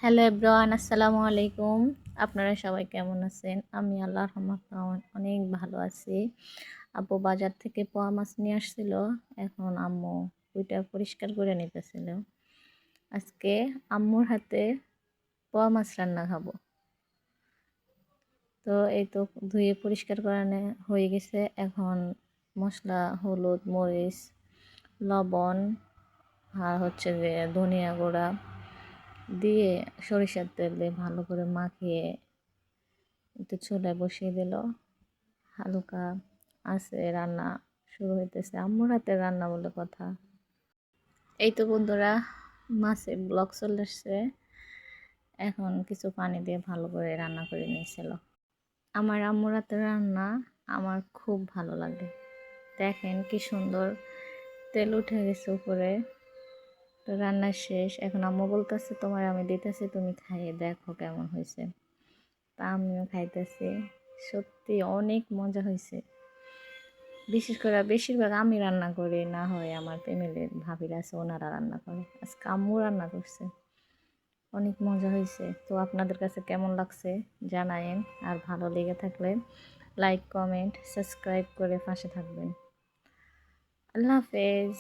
Hello everyone, আসসালামু আলাইকুম। আপনারা সবাই কেমন আছেন? আমি আল্লাহর রহমতে অনেক ভালো আছি। আব্বু বাজার থেকে পোয়া মাছ নিয়ে আসছিল। এখন আম্মু ওইটা পরিষ্কার করে নিতেছিল। আজকে আম্মুর হাতে পোয়া মাছ রান্না খাবো। তো এই তো ধুয়ে পরিষ্কার করানো হয়ে গেছে। এখন মশলা, হলুদ, মরিচ, লবণ আর হচ্ছে যে ধনিয়া গুঁড়া দিয়ে সরিষার তেল দিয়ে ভালো করে মাখিয়ে একটু চুলায় বসিয়ে দিল। হালকা আছে রান্না শুরু হইতেছে। আম্মুর হাতের রান্না বলে কথা। এই তো বন্ধুরা, মাছের ব্লক চলে আসছে। এখন কিছু পানি দিয়ে ভালো করে রান্না করে নিয়েছিল। আমার আম্মুর হাতের রান্না আমার খুব ভালো লাগে। দেখেন কি সুন্দর তেল উঠে গেছে উপরে। তো রান্না শেষ। এখন আম্মু বলতেছে তোমার আমি দিতেছি, তুমি খাইয়ে দেখো কেমন হয়েছে। তা আমিও খাইতেছি। সত্যি অনেক মজা হয়েছে। বিশেষ করে বেশিরভাগ আমি রান্না করি, না হয় আমার ফ্যামিলির ভাবিরা আছে ওনারা রান্না করে। আজকে আম্মু রান্না করছে, অনেক মজা হয়েছে। তো আপনাদের কাছে কেমন লাগছে জানায়েন। আর ভালো লেগে থাকলে লাইক, কমেন্ট, সাবস্ক্রাইব করে পাশে থাকবেন। আল্লাহ হাফেজ।